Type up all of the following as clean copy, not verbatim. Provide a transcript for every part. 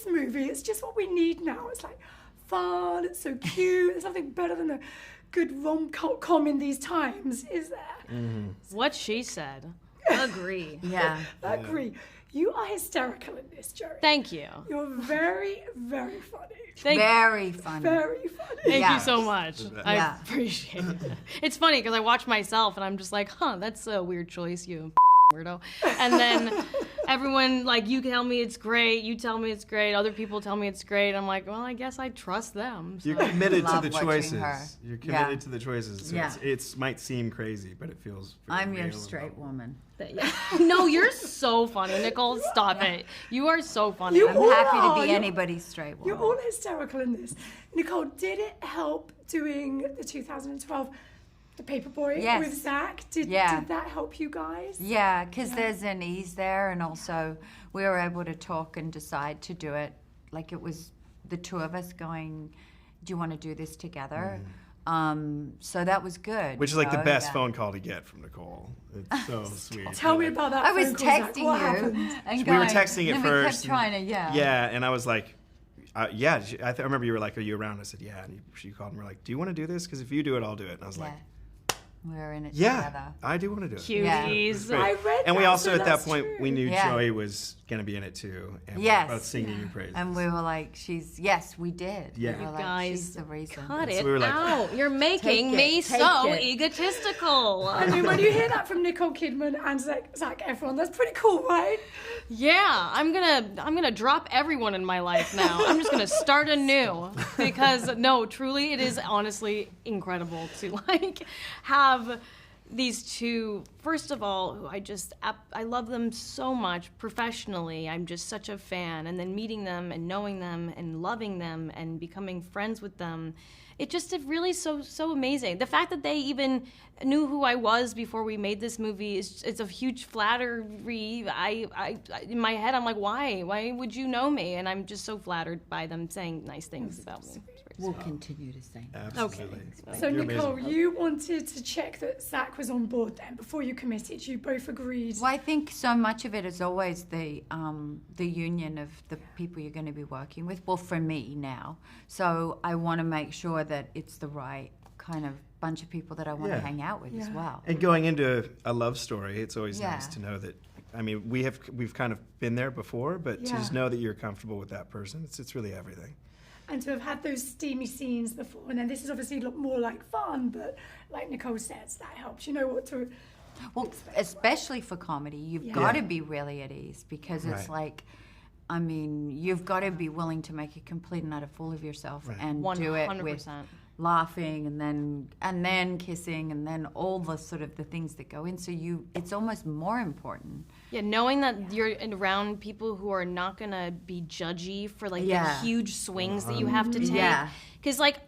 this movie, it's just what we need now. It's like fun, it's so cute. There's nothing better than a good rom-com in these times, is there? Mm-hmm. What she said. Agree. Yeah. Agree. You are hysterical in this, Joey. Thank you. You're very, very funny. Very funny. Very funny. Thank Yeah. you so much. I Yeah. appreciate it. It's funny because I watch myself and I'm just like, that's a weird choice, you weirdo. And then everyone, like, you tell me it's great, you tell me it's great, other people tell me it's great. I'm like, well, I guess I trust them. So. You're committed to Love the watching choices. her. You're committed to the choices. So Yeah. it's might seem crazy, but it feels very I'm your real straight and woman. No, you're so funny, Nicole. Stop it. You are so funny. You I'm all happy are. to be You're- anybody's straight woman. You're all hysterical in this. Nicole, did it help doing the 2012 The Paperboy Yes. with Zac? Did that help you guys? Yeah, because there's an ease there, and also we were able to talk and decide to do it. Like it was the two of us going, do you want to do this together? So that was good. Which is like the So, best yeah. phone call to get from Nicole. It's so sweet. Tell me about that. I was phone call, Zac. texting What you. happened? And We were going, texting at and first. We kept trying to, Yeah, and I was like, yeah. I remember you were like, are you around? I said, yeah. And she called and we're like, do you want to do this? Because if you do it, I'll do it. And I was like, we're in it yeah, together. I do want to do it. Cuties. Great. I read and we that, also so at that that's point true. we knew Yeah. Joey was gonna be in it too, and Yes. we were both singing your praises. And we were like, yes, we did. Yeah. We were You like, guys, she's the reason. cut So it we were like, out. You're making Take me it, take so it. egotistical. I mean, when you hear that from Nicole Kidman and Zac Efron, that's pretty cool, right? Yeah, I'm gonna drop everyone in my life now. I'm just gonna start anew because no, truly, it is honestly incredible to like have these two. First of all, who I love them so much professionally. I'm just such a fan, and then meeting them and knowing them and loving them and becoming friends with them. It just is really so amazing. The fact that they even knew who I was before we made this movie it's a huge flattery. I in my head I'm like, why would you know me? And I'm just so flattered by them saying nice things about me. We'll continue to say. absolutely. So, You're Nicole, amazing. you wanted to check that Zac was on board then before you committed. You both agreed. Well, I think so much of it is always the union of the people you're going to be working with. Well, for me now, so I want to make sure that it's the right kind of bunch of people that I want to Yeah. hang out with as well. And going into a love story, it's always Yeah. nice to know that. I mean, we've kind of been there before, but to just know that you're comfortable with that person, it's really everything. And to have had those steamy scenes before, and then this is obviously a lot more like fun, but like Nicole says, that helps. You know what to. Well, especially for comedy, you've got to be really at ease because it's Right. like, I mean, you've got to be willing to make a complete and utter fool of yourself and do it with 100%. laughing and then kissing and then all the sort of the things that go in. So it's almost more important. Yeah, knowing that you're around people who are not gonna be judgy for like the huge swings that you have to take. Yeah. Because like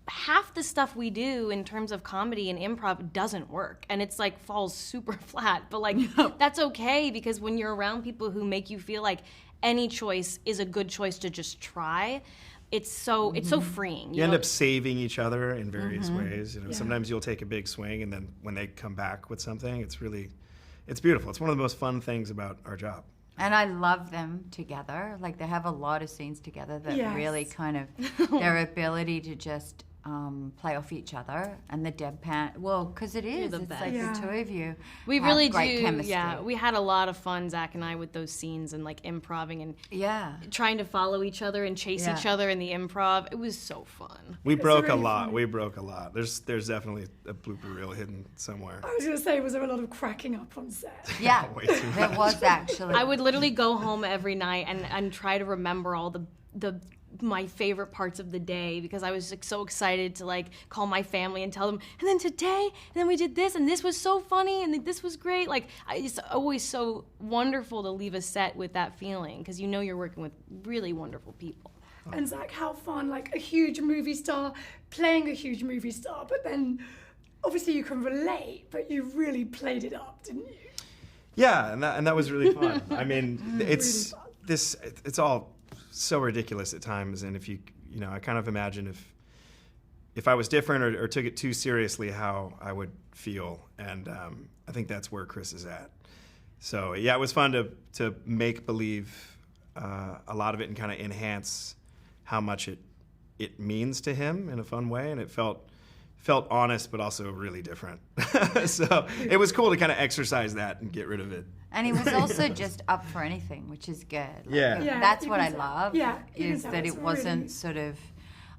half the stuff we do in terms of comedy and improv doesn't work, and it's like falls super flat. But like that's okay because when you're around people who make you feel like any choice is a good choice to just try. It's so freeing. You end up saving each other in various ways. You know, sometimes you'll take a big swing, and then when they come back with something, it's beautiful. It's one of the most fun things about our job. And I love them together. Like they have a lot of scenes together that Yes. really kind of their ability to just play off each other and the deadpan. Well, because it is. the It's best. like Yeah. the two of you. We have really great do. chemistry. Yeah, we had a lot of fun, Zac and I, with those scenes and like improving and trying to follow each other and chase each other in the improv. It was so fun. We broke really a lot. funny. We broke a lot. There's definitely a blooper reel hidden somewhere. I was going to say, was there a lot of cracking up on set? Yeah, Way too there much. was actually. I would literally go home every night and try to remember all the my favorite parts of the day because I was like, so excited to like call my family and tell them, and then today, and then we did this, and this was so funny, and this was great. Like it's always so wonderful to leave a set with that feeling because you know you're working with really wonderful people. And Zac, how fun, like a huge movie star playing a huge movie star, but then obviously you can relate, but you really played it up, didn't you? Yeah, and that was really fun. I mean, it's all so ridiculous at times, and if you know, I kind of imagine if I was different or took it too seriously, how I would feel, and I think that's where Chris is at. So yeah, it was fun to make believe a lot of it and kind of enhance how much it means to him in a fun way, and it felt honest but also really different. So it was cool to kind of exercise that and get rid of it. And he was also just up for anything, which is good. Like, Yeah. that's what I love. Kidman Is Zac that was it wasn't really- sort of,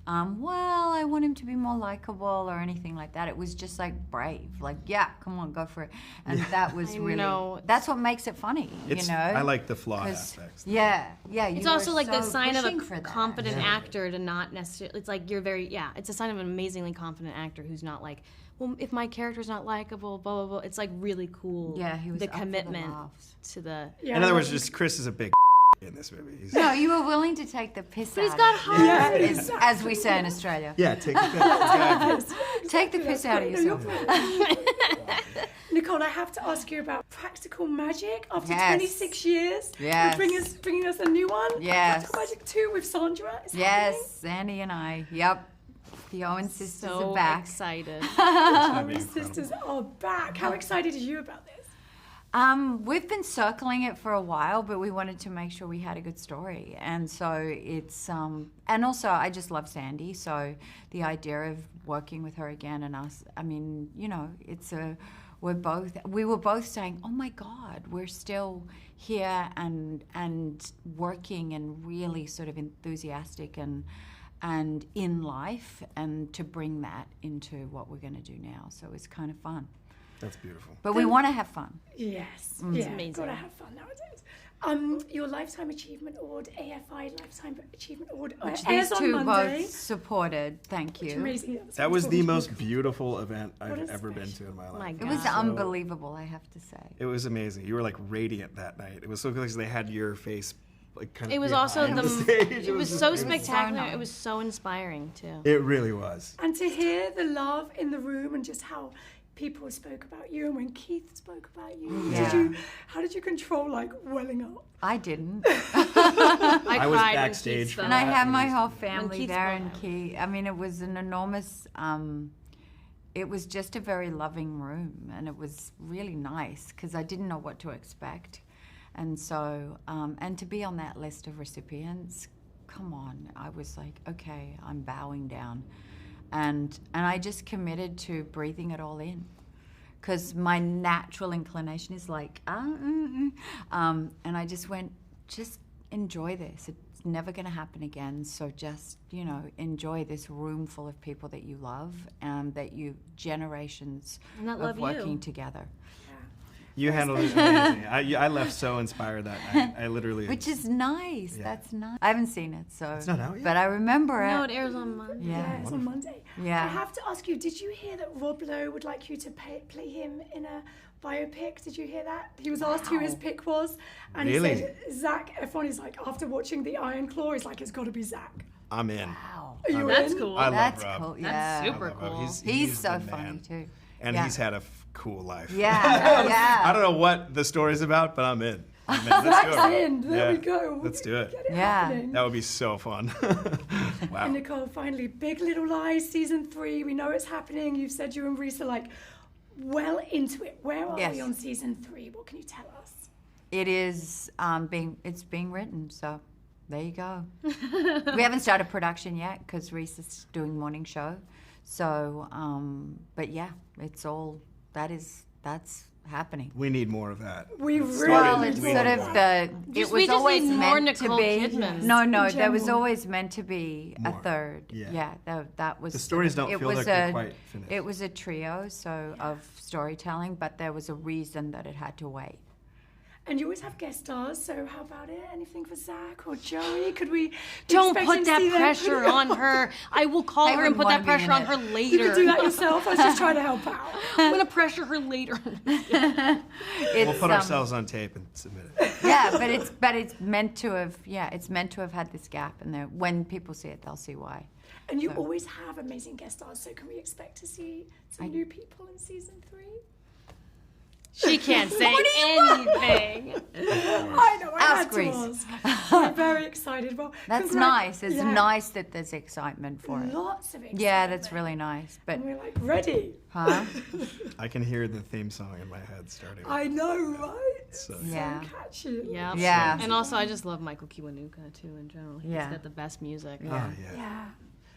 well, I want him to be more likable or anything like that. It was just like brave, like come on, go for it. And that was that's what makes it funny, It's, you know. I like the flawed 'Cause- aspects. Yeah. It's you also were like the so sign of pushing a for that. confident actor to not necessarily. It's like you're very it's a sign of an amazingly confident actor who's not like, well, if my character's not likable, blah blah blah. It's like really cool. Yeah, he was the up for the commitment laughs. to the. Yeah, In other I words, love- just Chris is a big in this movie. No, you were willing to take the piss But he's out got of heart. Yeah, it, exactly. as we say in Australia. Yeah, take the piss. Exactly. Take the piss out of No, you're yourself. fine. Nicole, I have to ask you about Practical Magic after Yes. 26 years. Yes. You're bringing us a new one. Yes. Practical Magic 2 with Sandra. Is Yes, Sandy and I. Yep. The Owen sisters So are back. excited. happening. Our sisters are back. How excited are you about this? We've been circling it for a while, but we wanted to make sure we had a good story. And so it's, and also I just love Sandy. So the idea of working with her again and us, I mean, you know, we were both saying, oh my God, we're still here and working and really sort of enthusiastic and in life, and to bring that into what we're going to do now. So it's kind of fun. That's beautiful. But we want to have fun. Yes. Mm. Yeah, amazing. gotta have fun nowadays. Your Lifetime Achievement Award, AFI Lifetime Achievement Award, Which airs these on two Monday. both supported. Thank you. Amazing. That was the most beautiful event What I've a ever been to special- in my life. My It was God. unbelievable, I have to say. It was amazing. You were like radiant that night. It was so because they had your face like kind of. It was also behind the. stage. It was just so beautiful. spectacular. nice. It was so inspiring too. It really was. And to hear the love in the room and just how people spoke about you, and when Keith spoke about you, Yeah. how did you control like welling up? I didn't. I was cried when backstage Keith for And I spoke. had my When whole family Keith there, spoke and out. Keith. I mean, it was an enormous. It was just a very loving room, and it was really nice because I didn't know what to expect, and so and to be on that list of recipients, come on, I was like, okay, I'm bowing down, and I just committed to breathing it all in. Because my natural inclination is like, and I just went, just enjoy this. It's never going to happen again. So just, you know, enjoy this room full of people that you love and that you generations And that of love working you. together. You handled it amazing. I left so inspired that night. I literally. Which is nice. Yeah. That's nice. I haven't seen it, so. It's not out yet? But I remember No, it. it airs on Monday. Yeah. It's on Monday. Yeah. I have to ask you, did you hear that Rob Lowe would like you to play him in a biopic? Did you hear that? He was asked who his Wow. pick was, and Really? he said Zac Efron. He's like, after watching The Iron Claw, he's like, it's got to be Zac. I'm in. Wow. Are you That's in? cool. I love That's Rob. cool. That's Yeah. super I love Rob. cool. He's so the funny, man. too. And Yeah. he's had a cool life. Yeah. Yeah. I don't know what the story's about, but I'm in. Let's do Zac's it. in. There Yeah. we go. Let's do it. Get it Yeah. happening. That would be so fun. Wow. And Nicole, finally, Big Little Lies season 3. We know it's happening. You've said you and Reese are like well into it. Where are Yes. we on season 3? What can you tell us? It is being written, so there you go. We haven't started production yet because Reese is doing morning show. So, but yeah, it's all that's happening. We need more of that. We It's really Well, started- it's we sort need of more. the. Just- It we was just always need more meant to Nicole be. Kidmans. No, In there was general. always meant to be a More. third. Yeah. That was. The stories don't it feel was like they're a- quite finished. It was a trio, of storytelling, but there was a reason that it had to wait. And you always have guest stars, so how about it? Anything for Zac or Joey? Could we be Don't expecting put to that see them? pressure on her. I will call I her and wouldn't put wanna that be in pressure on it. her You later. could do that yourself. I was just trying to help out. I'm gonna pressure her later. It's, We'll put ourselves on tape and submit it. Yeah, but it's meant to have. Yeah, it's meant to have had this gap, and when people see it, they'll see why. And you always have amazing guest stars, so can we expect to see some new people in season 3? She can't say anything. I know, I Ask had to Reese. ask. I'm very excited. Well, That's congrat- nice. It's yeah, nice that there's excitement for it. Lots of excitement. Yeah, that's really nice. But And we're like, ready. huh? I can hear the theme song in my head starting. I know, right? So Yeah. So catchy. Yeah. Yeah. And also, I just love Michael Kiwanuka too in general. He's Yeah. got the best music. Oh, yeah. Yeah.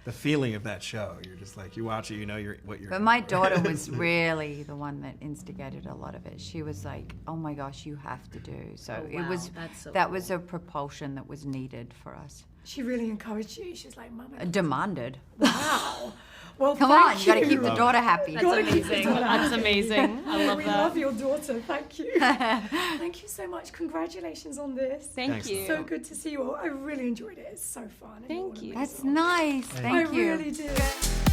The feeling of that show, you're just like, you watch it, you know what you're. But my daughter was really the one that instigated a lot of it. She was like, "Oh my gosh, you have to do." So Oh, it wow. was That's so that cool. was a propulsion that was needed for us. She really encouraged you. She was like, Mama. Demanded. Wow. Well, Come thank on, you got to keep the Love daughter happy. That's amazing. That's amazing. I love We that. love your daughter. Thank you. Thank you so much. Congratulations on this. Thank Thanks, you. So good to see you all. I really enjoyed it. It's so fun. and Thank all you. amazing. That's nice. I Thank you. really did.